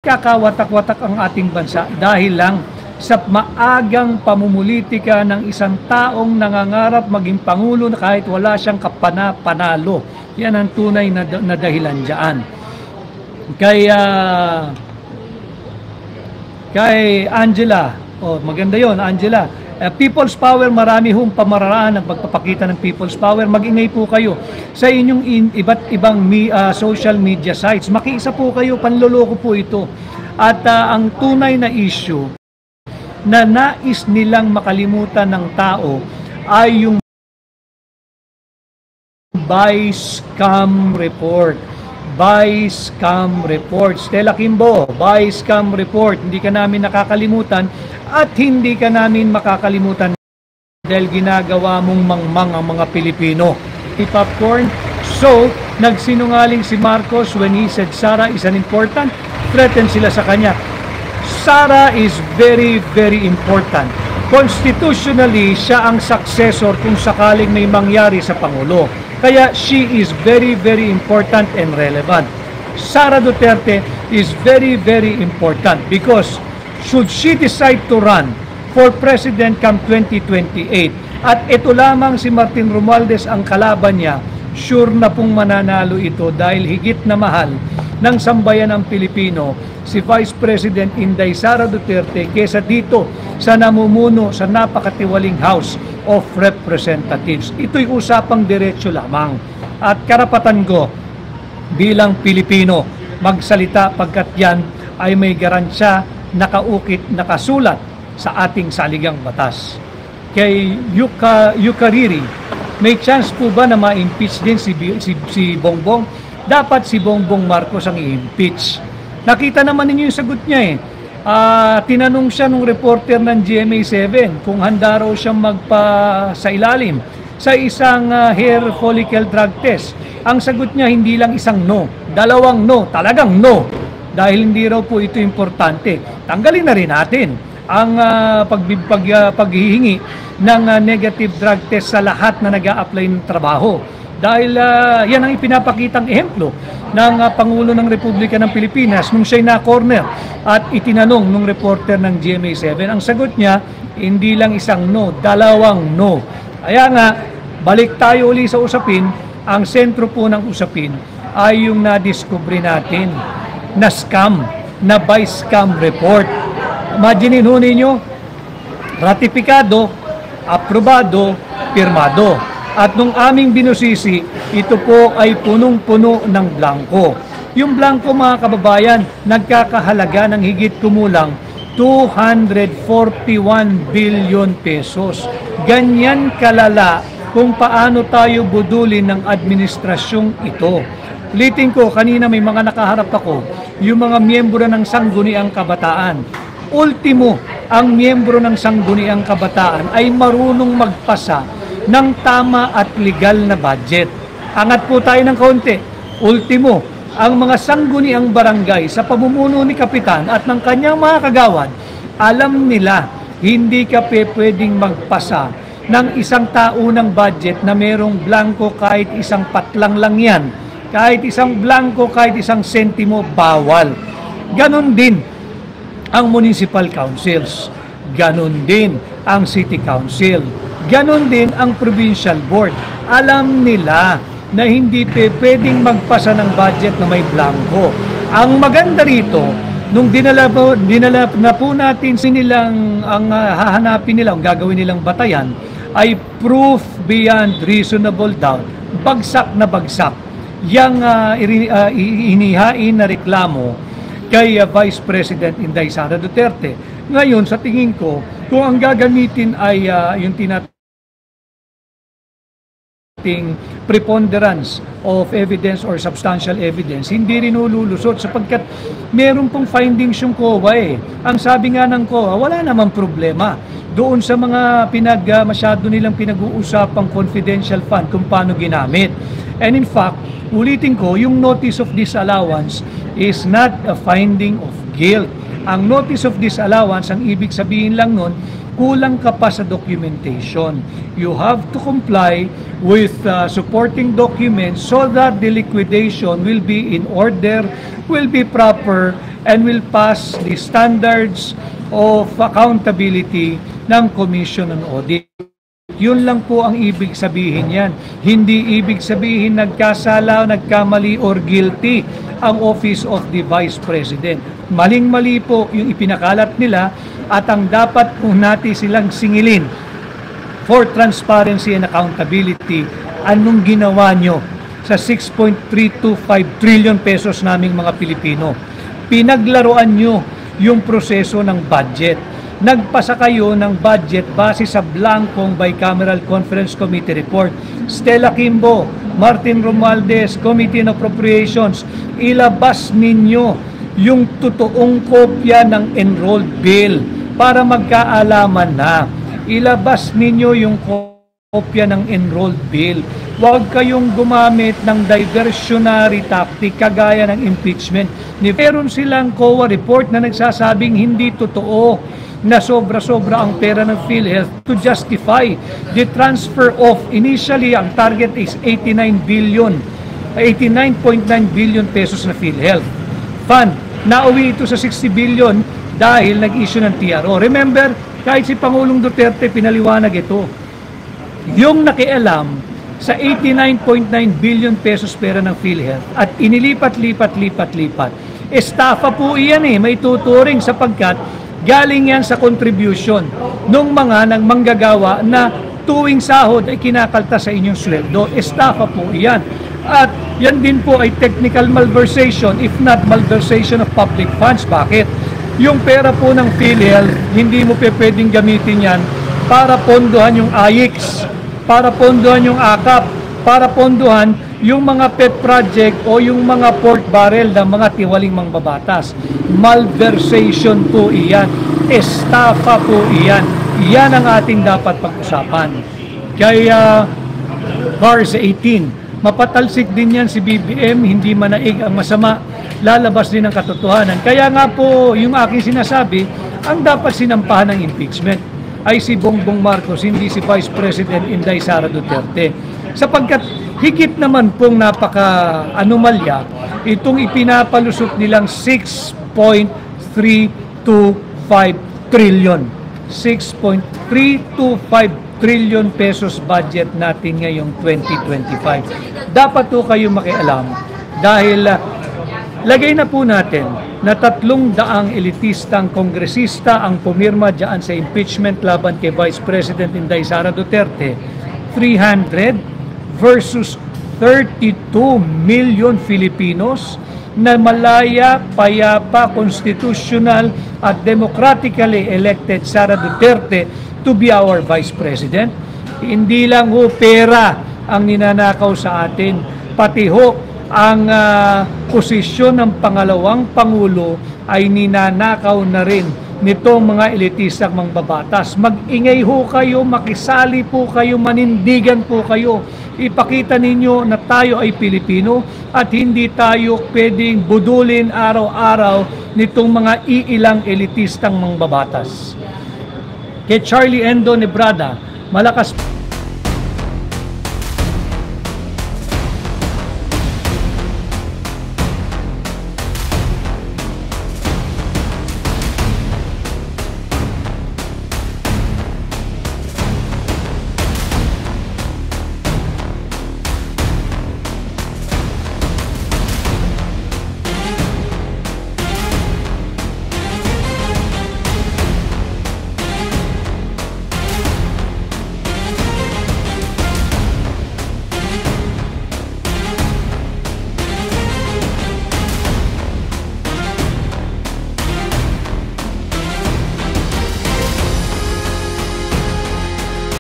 kakawatak-watak ang ating bansa dahil lang sa maagang pamumulitika ng isang taong nangangarap maging Pangulo na kahit wala siyang kapana-panalo. Yan ang tunay na dahilan dyan. Kay Angela, maganda yon Angela. People's Power, marami hong pamaraan ng pagpapakita ng People's Power. Mag-ingay po kayo sa inyong iba't ibang social media sites. Makiisa po kayo, panloloko po ito. At ang tunay na issue na nais nilang makalimutan ng tao ay yung by scam report. By scam report. Stella Kimbo, by scam report. Hindi ka namin nakakalimutan at hindi ka namin makakalimutan dahil ginagawa mong mangmang ang mga Pilipino. Popcorn. So, nagsinungaling si Marcos when he said Sara is an important. Threaten sila sa kanya. Sara is very, very important. Constitutionally, siya ang successor kung sakaling may mangyari sa Pangulo. Kaya she is very, very important and relevant. Sara Duterte is very, very important because should she decide to run for President come 2028 at ito lamang si Martin Romualdez ang kalaban niya, sure na pong mananalo ito dahil higit na mahal ng sambayan ng Pilipino si Vice President Inday Sara Duterte kesa dito sa namumuno sa napakatiwaling House of Representatives. Ito'y usapang diretsyo lamang at karapatan ko bilang Pilipino magsalita pagkat yan ay may garansya nakaukit, nakasulat sa ating saligang batas. Kay Yukariri, may chance po ba na ma-impeach din si Bongbong? Dapat si Bongbong Marcos ang i-impeach. Nakita naman ninyo yung sagot niya eh. Tinanong siya nung reporter ng GMA7 kung handa raw siyang sa ilalim sa isang hair follicle drug test. Ang sagot niya hindi lang isang no, dalawang no, talagang no. Dahil hindi raw po ito importante. Tanggalin na rin natin ang paghihingi ng negative drug test sa lahat na nag-a-apply ng trabaho. Dahil yan ang ipinapakitang ehemplo ng Pangulo ng Republika ng Pilipinas nung siya'y na-corner at itinanong nung reporter ng GMA7. Ang sagot niya, hindi lang isang no, dalawang no. Kaya nga, balik tayo uli sa usapin. Ang sentro po ng usapin ay yung na-discover natin na scam, na by scam report. Imaginin ho ninyo, ratifikado, aprobado, pirmado. At nung aming binusisi, ito po ay punong-puno ng blanco. Yung blanco mga kababayan, nagkakahalaga ng higit kumulang 241 billion pesos. Ganyan kalala kung paano tayo budulin ng administrasyong ito. Ulitin ko, kanina may mga nakaharap ako, yung mga miyembro ng Sangguniang Kabataan. Ultimo, ang miyembro ng Sangguniang Kabataan ay marunong magpasa ng tama at legal na budget. Angat po tayo ng kaunti. Ultimo, ang mga sangguniang barangay sa pamumuno ni Kapitan at ng kanyang mga kagawad, alam nila hindi ka pwedeng magpasa ng isang taunang budget na merong blanco kahit isang patlang lang yan. Kahit isang blanco, kahit isang sentimo, bawal. Ganon din ang municipal councils. Ganon din ang city council. Ganon din ang provincial board. Alam nila na hindi pwedeng magpasa ng budget na may blanco. Ang maganda rito, nung dinala na po natin sinilang ang hahanapin nila, ang gagawin nilang batayan, ay proof beyond reasonable doubt. Bagsak na bagsak. Yang inihain na reklamo kay Vice President Inday Sara Duterte. Ngayon, sa tingin ko, kung ang gagamitin ay yung preponderance of evidence or substantial evidence, hindi rin ululusot sapagkat meron pong findings yung COA eh. Ang sabi nga ng COA, wala namang problema doon sa mga masyado nilang pinag-uusapang confidential fund kung paano ginamit. And in fact, ulitin ko, yung notice of disallowance is not a finding of guilt. Ang notice of disallowance, ang ibig sabihin lang nun, kulang ka pa sa documentation. You have to comply with supporting documents so that the liquidation will be in order, will be proper, and will pass the standards of accountability ng Commission on Audit. Yun lang po ang ibig sabihin yan. Hindi ibig sabihin nagkasala, nagkamali or guilty ang Office of the Vice President. Maling-mali po yung ipinakalat nila at ang dapat po natin silang singilin for transparency and accountability. Anong ginawa nyo sa 6.325 trillion pesos naming mga Pilipino? Pinaglaruan nyo yung proseso ng budget. Nagpasa kayo ng budget base sa blankong Bicameral Conference Committee report. Stella Kimbo, Martin Romualdez, Committee on Appropriations, ilabas ninyo yung totoong kopya ng enrolled bill para magkaalaman na. Ilabas ninyo yung kopya ng enrolled bill. Huwag kayong gumamit ng diversionary tactic kagaya ng impeachment. Meron silang COA report na nagsasabing hindi totoo na sobra-sobra ang pera ng PhilHealth to justify the transfer of, initially ang target is 89.9 billion pesos na PhilHealth fund. Nauwi ito sa 60 billion dahil nag-issue ng TRO. Remember, kahit si Pangulong Duterte pinaliwanag ito. Yung nakialam sa 89.9 billion pesos pera ng PhilHealth at inilipat-lipat, estafa po iyan may tuturing sapagkat galing yan sa contribution ng mga nang manggagawa na tuwing sahod ay kinakalta sa inyong sweldo. Estafa po iyan. At yan din po ay technical malversation, if not malversation of public funds. Bakit? Yung pera po ng PhilHealth, hindi mo pwedeng gamitin yan para pondohan yung AIX, para pondohan yung AKAP, para pondohan yung mga pet project o yung mga pork barrel ng mga tiwaling mangbabatas. Malversation po iyan. Estafa po iyan. Iyan ang ating dapat pag-usapan. Kaya, bars 18, mapatalsik din yan si BBM, hindi manaig ang masama, lalabas din ang katotohanan. Kaya nga po, yung aking sinasabi, ang dapat sinampahan ng impeachment ay si Bongbong Marcos, hindi si Vice President Inday Sara Duterte. Sapagkat higit naman pong napaka-anomalya itong ipinapalusot nilang 6.325 trillion. 6.325 trillion pesos budget natin ngayong 2025. Dapat po kayo makialam dahil lagay na po natin na 300 elitistang kongresista ang pumirma dyan sa impeachment laban kay Vice President Inday Sara Duterte. 300 versus 32 million Filipinos na malaya, payapa, constitutional at democratically elected Sara Duterte to be our Vice President. Hindi lang ho pera ang ninanakaw sa atin, pati ho ang posisyon ng pangalawang Pangulo ay ninanakaw na rin nitong mga elitistang mangbabatas. Mag-ingay ho kayo, makisali po kayo, manindigan po kayo. Ipakita ninyo na tayo ay Pilipino at hindi tayo pwedeng budulin araw-araw nitong mga iilang elitistang mangbabatas. Kay Charlie Endo Nebrada, malakas